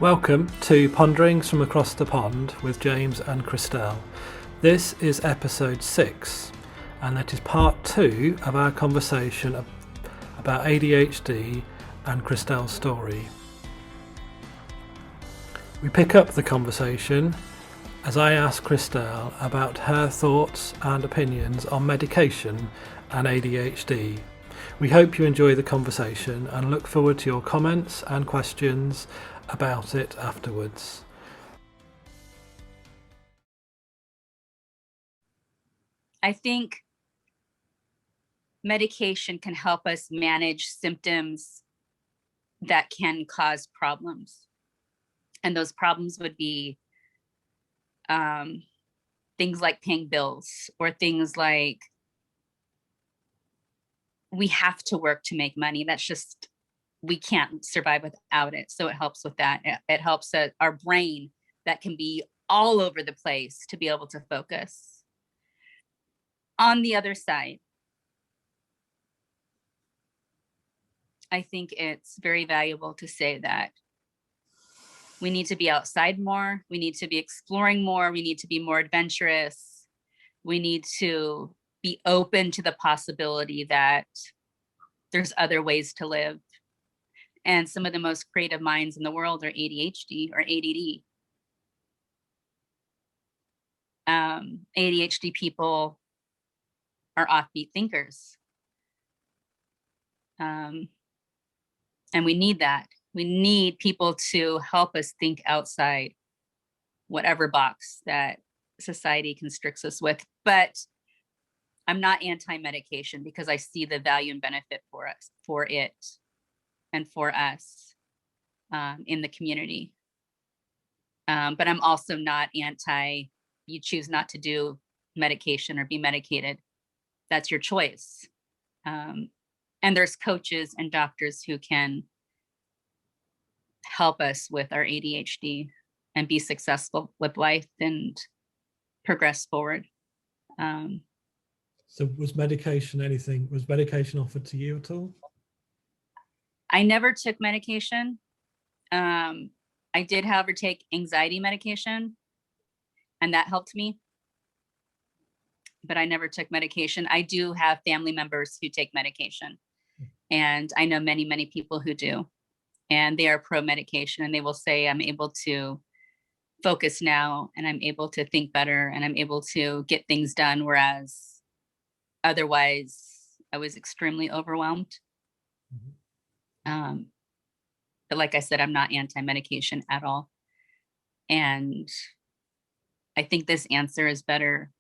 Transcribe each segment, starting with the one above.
Welcome to Ponderings from Across the Pond with James and Christelle. This is episode 6, and that is part 2 of our conversation about ADHD and Christelle's story. We pick up the conversation as I ask Christelle about her thoughts and opinions on medication and ADHD. We hope you enjoy the conversation and look forward to your comments and questions about it afterwards. I think medication can help us manage symptoms that can cause problems. And those problems would be things like paying bills, or things like we have to work to make money. That's just, we can't survive without it. So it helps with that. It helps our brain that can be all over the place to be able to focus. On the other side, I think it's very valuable to say that we need to be outside more. We need to be exploring more. We need to be more adventurous. We need to be open to the possibility that there's other ways to live. And some of the most creative minds in the world are ADHD or ADD. ADHD people are offbeat thinkers. And we need that. We need people to help us think outside whatever box that society constricts us with. But I'm not anti-medication because I see the value and benefit for it, and for us in the community. But I'm also not anti, you choose not to do medication or be medicated. That's your choice. And there's coaches and doctors who can help us with our ADHD and be successful with life and progress forward. So was medication offered to you at all? I never took medication. I did, however, take anxiety medication, and that helped me. But I never took medication. I do have family members who take medication, and I know many, many people who do, and they are pro medication, and they will say, I'm able to focus now, and I'm able to think better, and I'm able to get things done, whereas otherwise I was extremely overwhelmed. But like I said, I'm not anti-medication at all. And I think this answer is better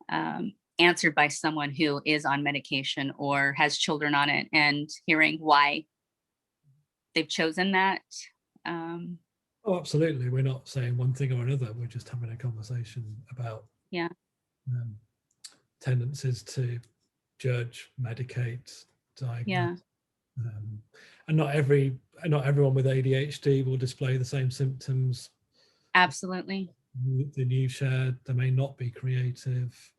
answered by someone who is on medication or has children on it, and hearing why they've chosen that. Oh, absolutely. We're not saying one thing or another. We're just having a conversation about tendencies to judge, medicate, diagnose. And not everyone with ADHD will display the same symptoms. Absolutely. That you shared, they may not be creative.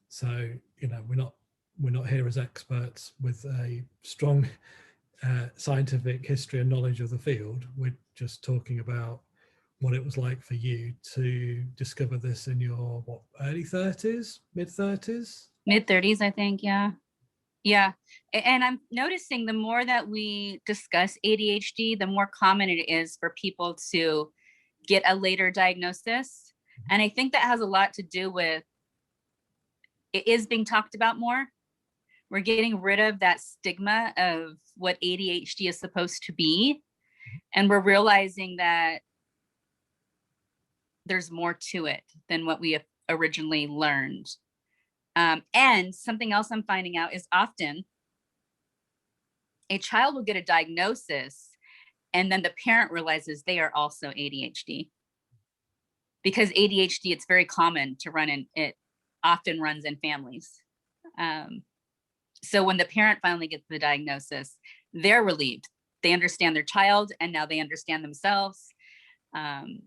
So we're not here as experts with a strong scientific history and knowledge of the field. We're just talking about what it was like for you to discover this in your early 30s, mid 30s? Mid 30s, I think. Yeah. And I'm noticing the more that we discuss ADHD, the more common it is for people to get a later diagnosis. And I think that has a lot to do with it is being talked about more. We're getting rid of that stigma of what ADHD is supposed to be. And we're realizing that there's more to it than what we originally learned. And something else I'm finding out is often a child will get a diagnosis and then the parent realizes they are also ADHD. Because ADHD, it's very common to run in, it often runs in families. So when the parent finally gets the diagnosis, they're relieved. They understand their child, and now they understand themselves. And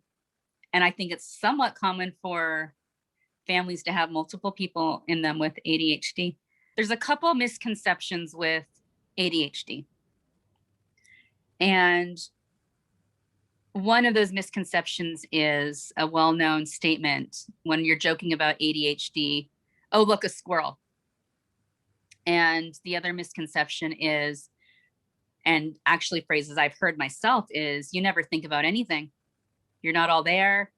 I think it's somewhat common for families to have multiple people in them with ADHD. There's a couple misconceptions with ADHD. And one of those misconceptions is a well-known statement when you're joking about ADHD, oh, look, a squirrel. And the other misconception is, and actually phrases I've heard myself, is you never think about anything. You're not all there.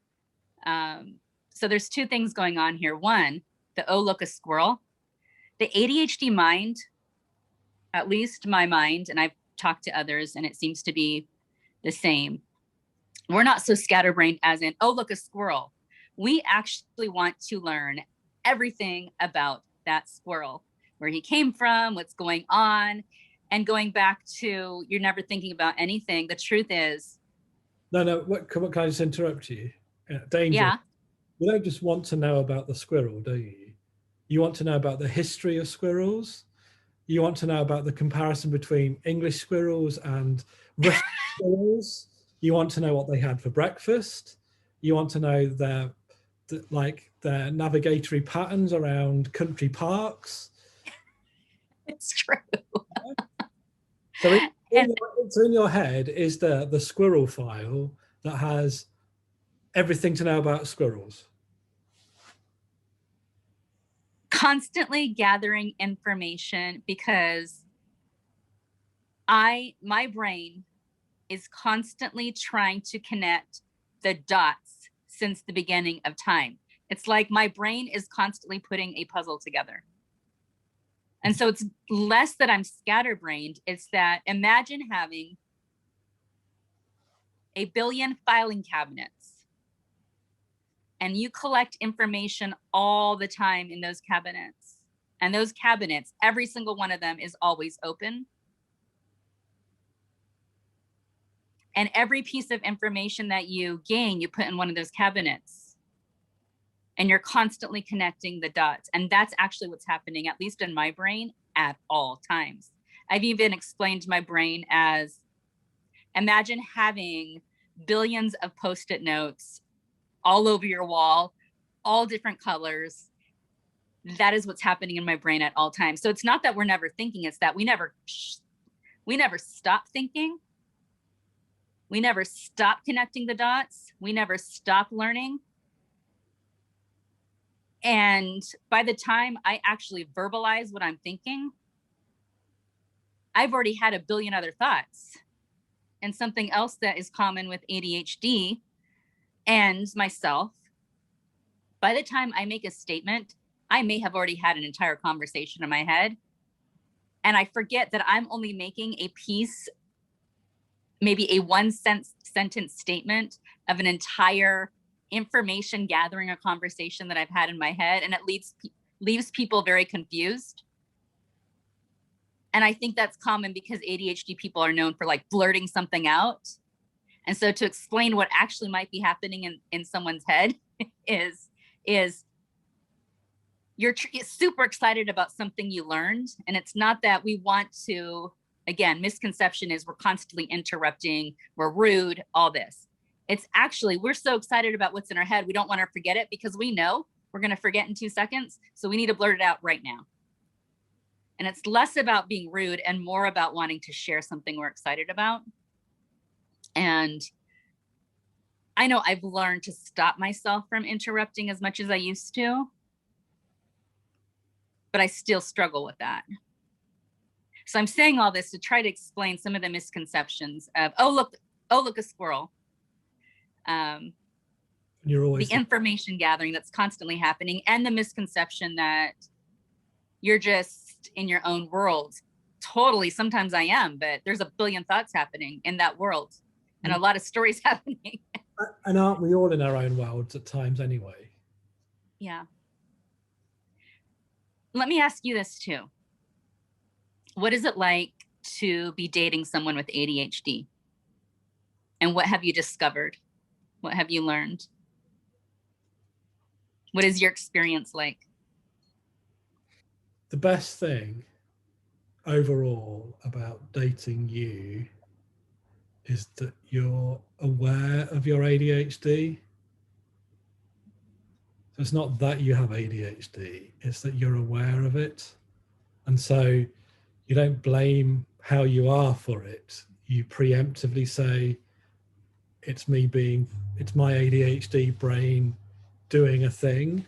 So there's two things going on here. One, the oh, look, a squirrel. The ADHD mind, at least my mind, and I've talked to others and it seems to be the same. We're not so scatterbrained as in, oh, look, a squirrel. We actually want to learn everything about that squirrel, where he came from, what's going on, and going back to you're never thinking about anything. The truth is. No, can I just interrupt you? Danger. Yeah. You don't just want to know about the squirrel, do you? You want to know about the history of squirrels. You want to know about the comparison between English squirrels and Russian squirrels. You want to know what they had for breakfast. You want to know their navigatory patterns around country parks. It's true. So in your head is the squirrel file that has everything to know about squirrels. Constantly gathering information because my brain is constantly trying to connect the dots since the beginning of time. It's like my brain is constantly putting a puzzle together. And so it's less that I'm scatterbrained. It's that imagine having a billion filing cabinets and you collect information all the time in those cabinets. And those cabinets, every single one of them is always open. And every piece of information that you gain, you put in one of those cabinets. And you're constantly connecting the dots. And that's actually what's happening, at least in my brain, at all times. I've even explained my brain as, imagine having billions of Post-it notes all over your wall, all different colors. That is what's happening in my brain at all times. So it's not that we're never thinking, it's that we never stop thinking. We never stop connecting the dots. We never stop learning. And by the time I actually verbalize what I'm thinking, I've already had a billion other thoughts. And something else that is common with ADHD and myself, by the time I make a statement, I may have already had an entire conversation in my head. And I forget that I'm only making a piece, maybe a one-sentence statement of an entire information gathering or conversation that I've had in my head. And it leaves people very confused. And I think that's common because ADHD people are known for like blurting something out. And so to explain what actually might be happening in someone's head is you're super excited about something you learned. And it's not that we want to, again, misconception is we're constantly interrupting, we're rude, all this. It's actually, we're so excited about what's in our head, we don't want to forget it because we know we're going to forget in 2 seconds. So we need to blurt it out right now. And it's less about being rude and more about wanting to share something we're excited about. And I know I've learned to stop myself from interrupting as much as I used to, but I still struggle with that. So I'm saying all this to try to explain some of the misconceptions of, oh, look, a squirrel. You're always the information gathering that's constantly happening, and the misconception that you're just in your own world. Totally, sometimes I am, but there's a billion thoughts happening in that world and a lot of stories happening. And aren't we all in our own worlds at times anyway? Yeah. Let me ask you this too. What is it like to be dating someone with ADHD? And what have you discovered? What have you learned? What is your experience like? The best thing overall about dating you is that you're aware of your ADHD. So it's not that you have ADHD, it's that you're aware of it. And so you don't blame how you are for it. you preemptively say, it's my ADHD brain doing a thing.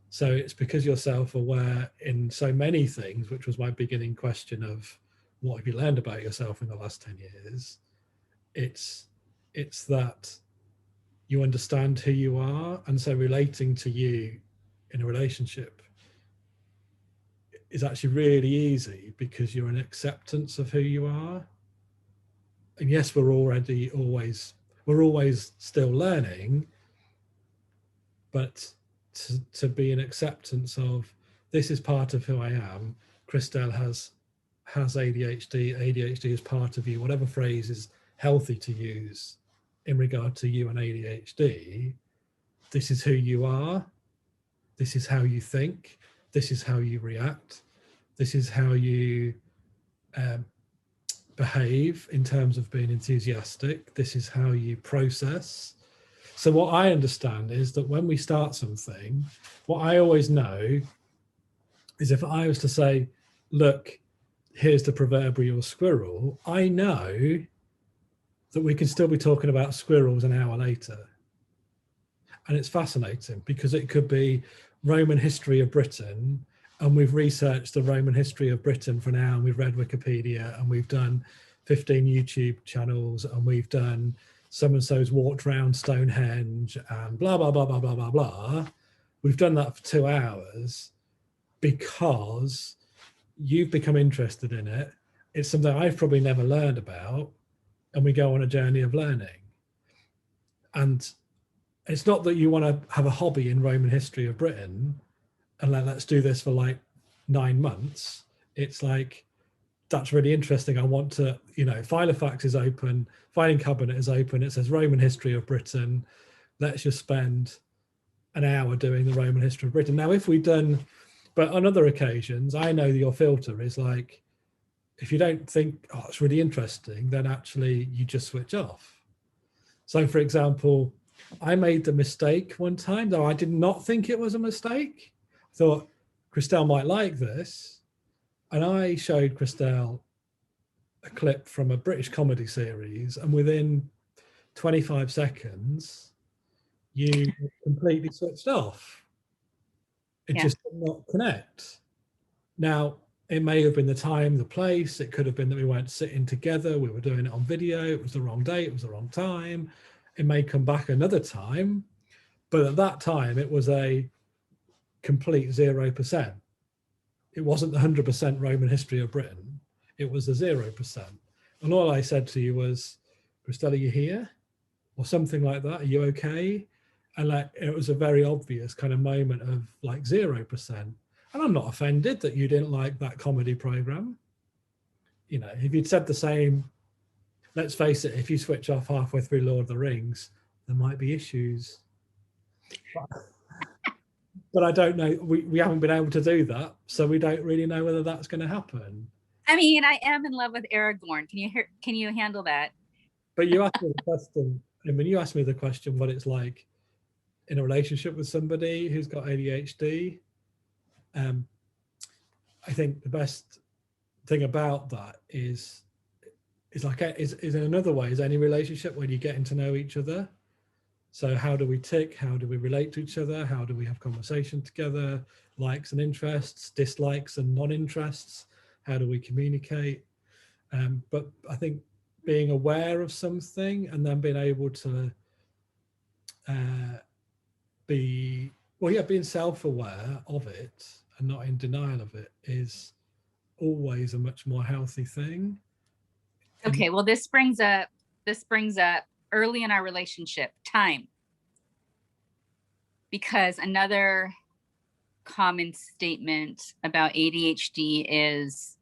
So it's because you're self-aware in so many things, which was my beginning question of what have you learned about yourself in the last 10 years? It's that you understand who you are. And so relating to you in a relationship is actually really easy because you're an acceptance of who you are. And yes, we're always still learning, but to be an acceptance of this is part of who I am. Christelle has ADHD. ADHD is part of you. Whatever phrase is healthy to use in regard to you and ADHD. This is who you are. This is how you think. This is how you react. This is how you behave in terms of being enthusiastic. This is how you process. So what I understand is that when we start something, what I always know is if I was to say, look, here's the proverbial squirrel, I know that we can still be talking about squirrels an hour later. And it's fascinating because it could be Roman history of Britain, and we've researched the Roman history of Britain for now, and we've read Wikipedia, and we've done 15 YouTube channels, and we've done so and so's walked around Stonehenge and blah, blah, blah, blah, blah, blah, blah. We've done that for 2 hours because you've become interested in it. It's something I've probably never learned about, and we go on a journey of learning. And it's not that you want to have a hobby in Roman history of Britain and let's do this for like 9 months. It's like, that's really interesting. I want to, Filofax is open, filing cabinet is open. It says Roman history of Britain. Let's just spend an hour doing the Roman history of Britain. Now, if we've done, but on other occasions, I know that your filter is like, if you don't think, oh, it's really interesting, then actually you just switch off. So for example, I made the mistake one time, though I did not think it was a mistake. I thought Christelle might like this. And I showed Christelle a clip from a British comedy series, and within 25 seconds, you completely switched off. It just did not connect. Now, it may have been the time, the place. It could have been that we weren't sitting together. We were doing it on video. It was the wrong date. It was the wrong time. It may come back another time. But at that time, it was a complete 0%. It wasn't the 100% Roman history of Britain. It was the 0%. And all I said to you was, Christelle, are you here? Or something like that. Are you okay? And like, it was a very obvious kind of moment of like 0%. And I'm not offended that you didn't like that comedy program. If you'd said the same, let's face it, if you switch off halfway through Lord of the Rings, there might be issues. But I don't know. We haven't been able to do that, so we don't really know whether that's going to happen. I mean, I am in love with Aragorn. Can you handle that? But you asked me the question. I mean, you asked me the question what it's like in a relationship with somebody who's got ADHD. I think the best thing about that is in another way is any relationship when you're getting to know each other. So how do we tick? How do we relate to each other? How do we have conversation together? Likes and interests, dislikes and non-interests. How do we communicate? But I think being aware of something and then being able to being self-aware of it and not in denial of it is always a much more healthy thing. Okay, well, this brings up early in our relationship, time. Because another common statement about ADHD is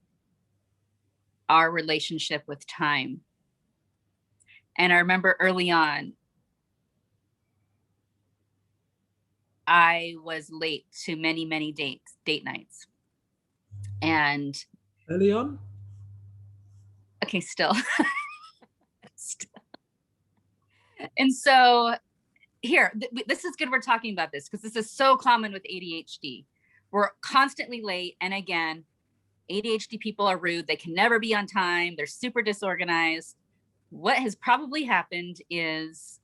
our relationship with time. And I remember early on, I was late to many, many date nights. And early on? Okay, still. And so here, this is good we're talking about this because this is so common with ADHD. We're constantly late. And again, ADHD people are rude. They can never be on time. They're super disorganized. What has probably happened is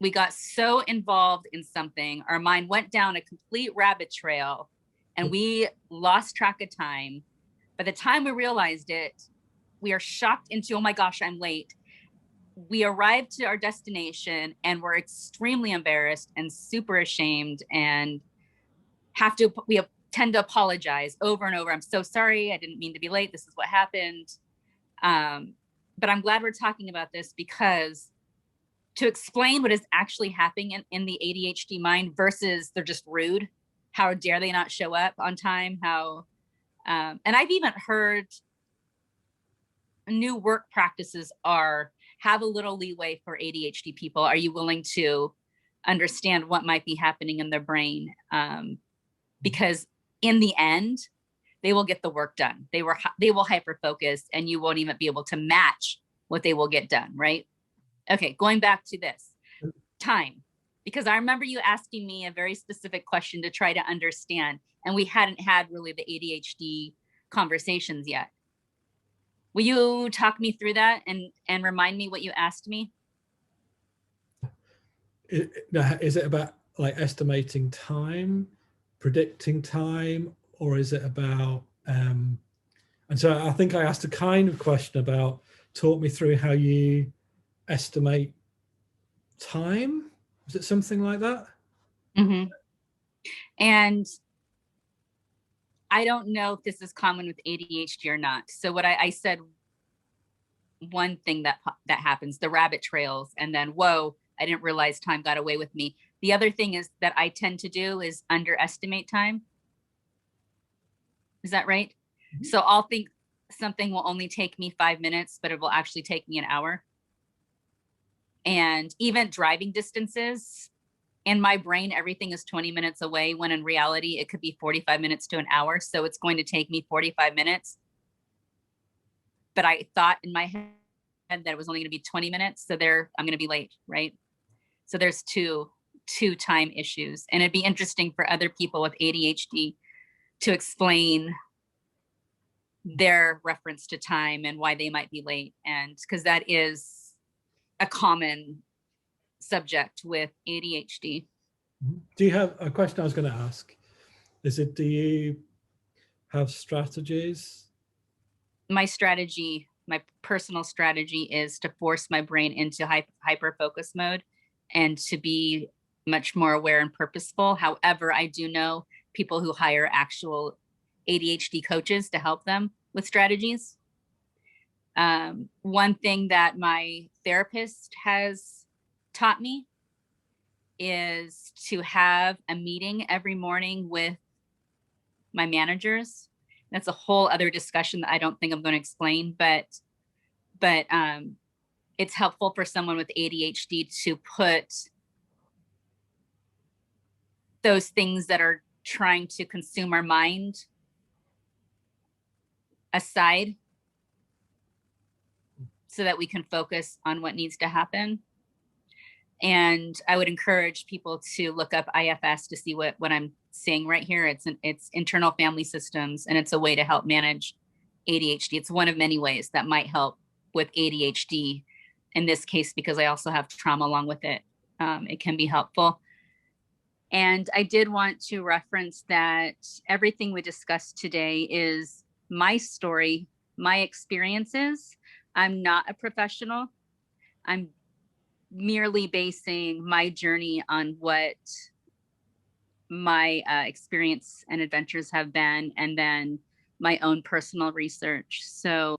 we got so involved in something, our mind went down a complete rabbit trail and we lost track of time. By the time we realized it, we are shocked into, oh my gosh, I'm late. We arrived to our destination and we're extremely embarrassed and super ashamed and we tend to apologize over and over. I'm so sorry. I didn't mean to be late. This is what happened. But I'm glad we're talking about this, because to explain what is actually happening in the ADHD mind versus they're just rude, how dare they not show up on time, and I've even heard new work practices are have a little leeway for ADHD people. Are you willing to understand what might be happening in their brain? Because in the end, they will get the work done. They will hyper focus and you won't even be able to match what they will get done, right? Okay, going back to this time, because I remember you asking me a very specific question to try to understand, and we hadn't had really the ADHD conversations yet. Will you talk me through that and remind me what you asked me? Is it about like estimating time, predicting time, or is it about and so I think I asked a kind of question about talk me through how you estimate time. Was it something like that? Mm-hmm. And I don't know if this is common with ADHD or not. So what I said, one thing that happens, the rabbit trails, and then, whoa, I didn't realize time got away with me. The other thing is that I tend to do is underestimate time. Is that right? Mm-hmm. So I'll think something will only take me 5 minutes, but it will actually take me an hour. And even driving distances, in my brain, everything is 20 minutes away, when in reality, it could be 45 minutes to an hour. So it's going to take me 45 minutes. But I thought in my head that it was only going to be 20 minutes. So I'm going to be late, right? So there's two time issues. And it'd be interesting for other people with ADHD to explain their reference to time and why they might be late. And because that is a common subject with ADHD. Do you have a question I was going to ask? Do you have strategies? My personal strategy is to force my brain into hyper focus mode and to be much more aware and purposeful. However, I do know people who hire actual ADHD coaches to help them with strategies. One thing that my therapist has taught me is to have a meeting every morning with my managers. That's a whole other discussion that I don't think I'm going to explain, but it's helpful for someone with ADHD to put those things that are trying to consume our mind aside so that we can focus on what needs to happen. And I would encourage people to look up IFS to see what I'm saying right here. It's internal family systems, and it's a way to help manage ADHD. It's one of many ways that might help with ADHD. In this case, because I also have trauma along with it, it can be helpful. And I did want to reference that everything we discussed today is my story, my experiences. I'm not a professional. I'm merely basing my journey on what my experience and adventures have been, and then my own personal research. So.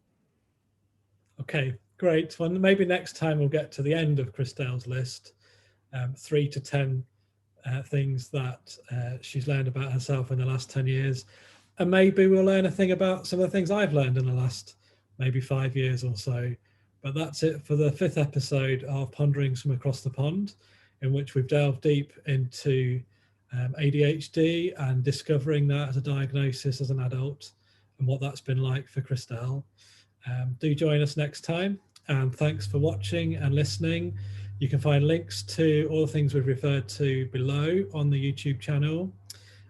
Okay, great. Well, maybe next time we'll get to the end of Christelle's list, 3 to 10 things that she's learned about herself in the last 10 years. And maybe we'll learn a thing about some of the things I've learned in the last maybe 5 years or so. But that's it for the 5th episode of Ponderings from Across the Pond, in which we've delved deep into ADHD and discovering that as a diagnosis as an adult and what that's been like for Christelle. Do join us next time, and thanks for watching and listening. You can find links to all the things we've referred to below on the YouTube channel,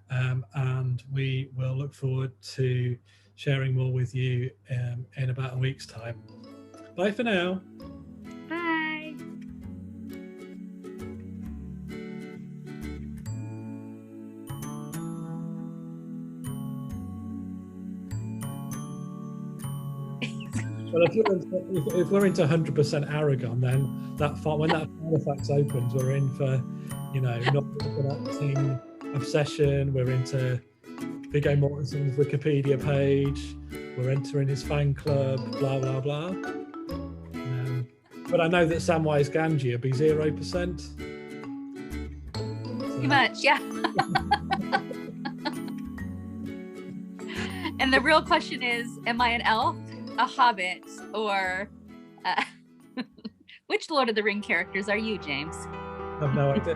and we will look forward to sharing more with you in about a week's time. Bye for now. Bye. Well, if we're into 100% Aragon, then when that Halifax opens, we're in for, not connecting obsession. We're into Viggo Mortensen's Wikipedia page. We're entering his fan club. Blah blah blah. But I know that Samwise Gamgee will be 0%. Pretty much, yeah. And the real question is, am I an elf, a hobbit, or which Lord of the Ring characters are you, James? I have no idea.